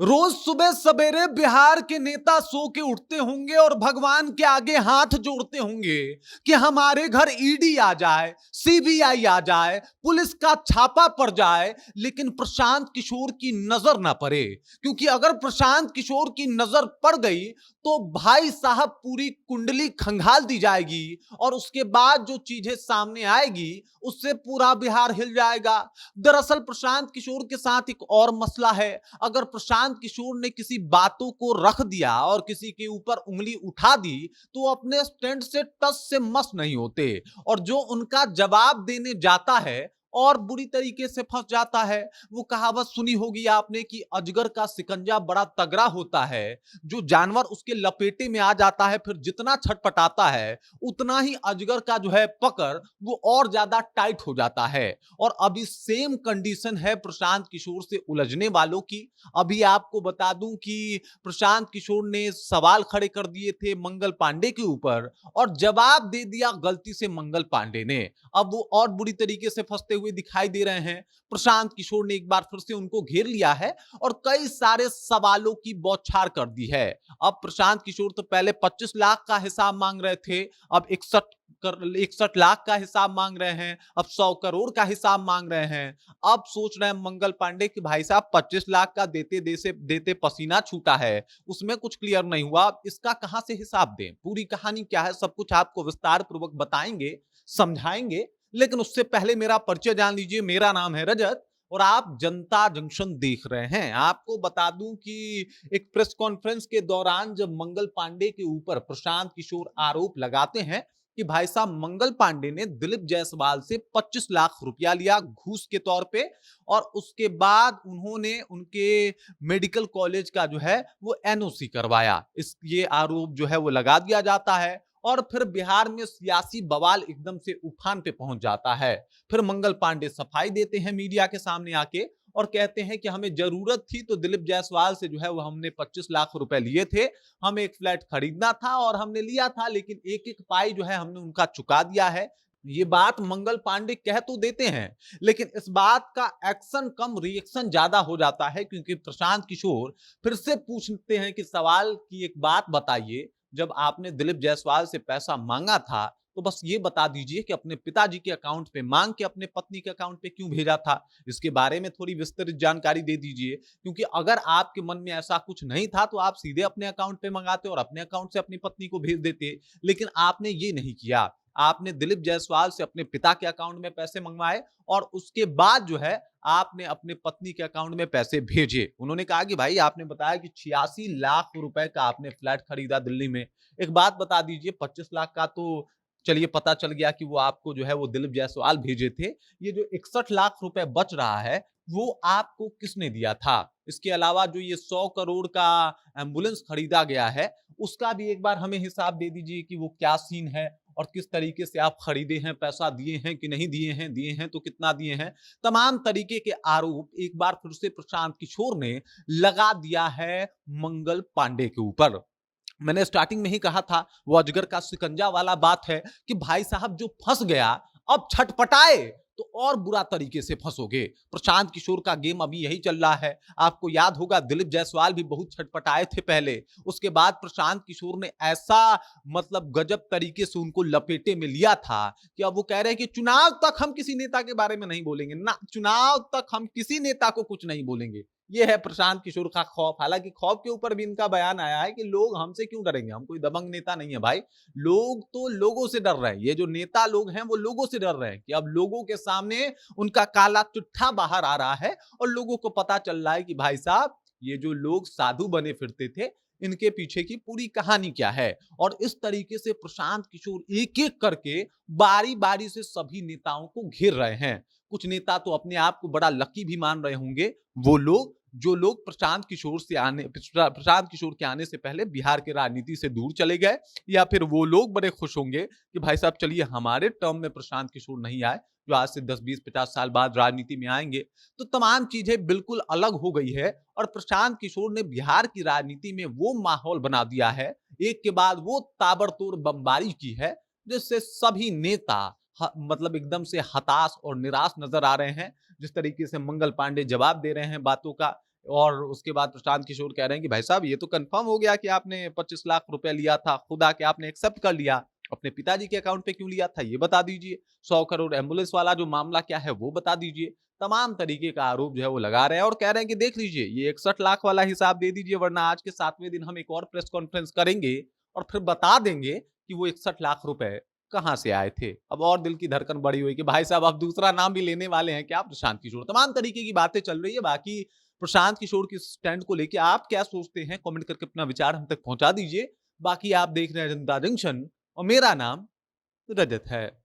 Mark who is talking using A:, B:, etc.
A: रोज सुबह सवेरे बिहार के नेता सो के उठते होंगे और भगवान के आगे हाथ जोड़ते होंगे कि हमारे घर ईडी आ जाए, सीबीआई आ जाए, पुलिस का छापा पड़ जाए, लेकिन प्रशांत किशोर की नजर ना पड़े। क्योंकि अगर प्रशांत किशोर की नजर पड़ गई तो भाई साहब पूरी कुंडली खंगाल दी जाएगी और उसके बाद जो चीजें सामने आएगी उससे पूरा बिहार हिल जाएगा। दरअसल प्रशांत किशोर के साथ एक और मसला है। अगर प्रशांत किशोर ने किसी बातों को रख दिया और किसी के ऊपर उंगली उठा दी तो अपने स्टैंड से टस से मस नहीं होते और जो उनका जवाब देने जाता है और बुरी तरीके से फंस जाता है। वो कहावत सुनी होगी आपने कि अजगर का शिकंजा बड़ा तगड़ा होता है। जो जानवर उसके लपेटे में आ जाता है फिर जितना छटपटाता है उतना ही अजगर का जो है पकड़ वो और ज्यादा टाइट हो जाता है। और अभी सेम कंडीशन है प्रशांत किशोर से उलझने वालों की। अभी आपको बता दूं कि प्रशांत किशोर ने सवाल खड़े कर दिए थे मंगल पांडे के ऊपर और जवाब दे दिया गलती से मंगल पांडे ने। अब वो और बुरी तरीके से फंसते हुए दिखाई दे रहे हैं। प्रशांत किशोर ने एक बार फिर से उनको घेर लिया है और कई सारे सवालों की बौछार कर दी है। अब प्रशांत किशोर तो पहले 25 लाख का हिसाब मांग रहे थे, अब 61 लाख का हिसाब मांग रहे हैं, अब 100 करोड़ का हिसाब मांग रहे हैं। अब सोच रहे हैं मंगल पांडे कि भाई साहब 25 लाख का देते देते पसीना छूटा है, उसमें कुछ क्लियर नहीं हुआ, इसका कहां से हिसाब दें, पूरी कहानी क्या है सब कुछ आपको विस्तार पूर्वक बताएंगे, समझाएंगे। लेकिन उससे पहले मेरा परिचय जान लीजिए। मेरा नाम है रजत और आप जनता जंक्शन देख रहे हैं। आपको बता दूं कि एक प्रेस कॉन्फ्रेंस के दौरान जब मंगल पांडे के ऊपर प्रशांत किशोर आरोप लगाते हैं कि भाई साहब मंगल पांडे ने दिलीप जायसवाल से 25 लाख रुपया लिया घूस के तौर पे और उसके बाद उन्होंने उनके मेडिकल कॉलेज का जो है वो एनओसी करवाया। इस ये आरोप जो है वो लगा दिया जाता है और फिर बिहार में सियासी बवाल एकदम से उफान पे पहुंच जाता है। फिर मंगल पांडे सफाई देते हैं मीडिया के सामने आके और कहते हैं कि हमें जरूरत थी तो दिलीप जायसवाल से जो है वो हमने 25 लाख रुपए लिए थे, हमें एक फ्लैट खरीदना था और हमने लिया था, लेकिन एक एक पाई जो है हमने उनका चुका दिया है। ये बात मंगल पांडे कह तो देते हैं लेकिन इस बात का एक्शन कम रिएक्शन ज्यादा हो जाता है क्योंकि प्रशांत किशोर फिर से पूछते हैं कि सवाल की एक बात बताइए, जब आपने दिलीप जायसवाल से पैसा मांगा था तो बस ये बता दीजिए कि अपने पिताजी के अकाउंट पे मांग के अपने पत्नी के अकाउंट पे क्यों भेजा था, इसके बारे में थोड़ी विस्तृत जानकारी दे दीजिए। क्योंकि अगर आपके मन में ऐसा कुछ नहीं था तो आप सीधे अपने अकाउंट पे मंगाते और अपने अकाउंट से अपनी पत्नी को भेज देते, लेकिन आपने ये नहीं किया। आपने दिलीप जायसवाल से अपने पिता के अकाउंट में पैसे मंगवाए और उसके बाद जो है आपने अपने पत्नी के अकाउंट में पैसे भेजे। उन्होंने कहा कि भाई आपने बताया कि 86 लाख रुपए का आपने फ्लैट खरीदा दिल्ली में, एक बात बता दीजिए 25 लाख का तो चलिए पता चल गया कि वो आपको जो है वो दिलीप जायसवाल भेजे थे, ये जो 61 लाख रुपए बच रहा है वो आपको किसने दिया था? इसके अलावा जो ये 100 करोड़ का एम्बुलेंस खरीदा गया है उसका भी एक बार हमें हिसाब दे दीजिए कि वो क्या सीन है और किस तरीके से आप खरीदे हैं, पैसा दिए हैं कि नहीं दिए हैं तो कितना दिए हैं। तमाम तरीके के आरोप एक बार फिर से प्रशांत किशोर ने लगा दिया है मंगल पांडे के ऊपर। मैंने स्टार्टिंग में ही कहा था वो अजगर का शिकंजा वाला बात है कि भाई साहब जो फंस गया अब छटपटाए तो और बुरा तरीके से फंसोगे। प्रशांत किशोर का गेम अभी यही चल रहा है। आपको याद होगा दिलीप जायसवाल भी बहुत छटपटाए थे पहले, उसके बाद प्रशांत किशोर ने ऐसा मतलब गजब तरीके से उनको लपेटे में लिया था कि अब वो कह रहे हैं कि चुनाव तक हम किसी नेता के बारे में नहीं बोलेंगे ना, चुनाव तक हम किसी नेता को कुछ नहीं बोलेंगे। ये है प्रशांत किशोर का खौफ। हालांकि खौफ के ऊपर भी इनका बयान आया है कि लोग हमसे क्यों डरेंगे, हम कोई दबंग नेता नहीं है भाई, लोग तो लोगों से डर रहे हैं। ये जो नेता लोग हैं वो लोगों से डर रहे हैं कि अब लोगों के सामने उनका काला चिट्ठा बाहर आ रहा है और लोगों को पता चल रहा है कि भाई साहब ये जो लोग साधु बने फिरते थे इनके पीछे की पूरी कहानी क्या है। और इस तरीके से प्रशांत किशोर एक एक करके बारी बारी से सभी नेताओं को घेर रहे हैं। कुछ नेता तो अपने आप को बड़ा लकी भी मान रहे होंगे, वो लोग जो लोग प्रशांत किशोर के आने से पहले बिहार की राजनीति से दूर चले गए, या फिर वो लोग बड़े खुश होंगे कि भाई साहब चलिए हमारे टर्म में प्रशांत किशोर नहीं आए जो आज से 10 20 50 साल बाद राजनीति में आएंगे। तो तमाम चीजें बिल्कुल अलग हो गई है और प्रशांत किशोर ने बिहार की राजनीति में वो माहौल बना दिया है, एक के बाद वो ताबड़तोड़ बमबारी की है जिससे सभी नेता मतलब एकदम से हताश और निराश नजर आ रहे हैं। जिस तरीके से मंगल पांडे जवाब दे रहे हैं बातों का, और उसके बाद प्रशांत किशोर कह रहे हैं कि भाई साहब ये तो कंफर्म हो गया कि आपने 25 लाख रुपए लिया था, खुद आके आपने एक्सेप्ट कर लिया। अपने पिताजी के अकाउंट पे क्यों लिया था ये बता दीजिए। 100 करोड़ एम्बुलेंस वाला जो मामला क्या है वो बता दीजिए। तमाम तरीके का आरोप जो है वो लगा रहे हैं और कह रहे हैं कि देख लीजिए ये 61 लाख वाला हिसाब दे दीजिए, वरना आज के 7वें दिन हम एक और प्रेस कॉन्फ्रेंस करेंगे और फिर बता देंगे कि वो 61 लाख रुपए कहाँ से आए थे। अब और दिल की धड़कन बढ़ी हुई कि भाई साहब आप दूसरा नाम भी लेने वाले हैं क्या प्रशांत किशोर। तमाम तरीके की बातें चल रही है। बाकी प्रशांत किशोर की स्टैंड को लेके आप क्या सोचते हैं, कमेंट करके अपना विचार हम तक पहुंचा दीजिए। बाकी आप देख रहे हैं जनता जंक्शन और मेरा नाम रजत है।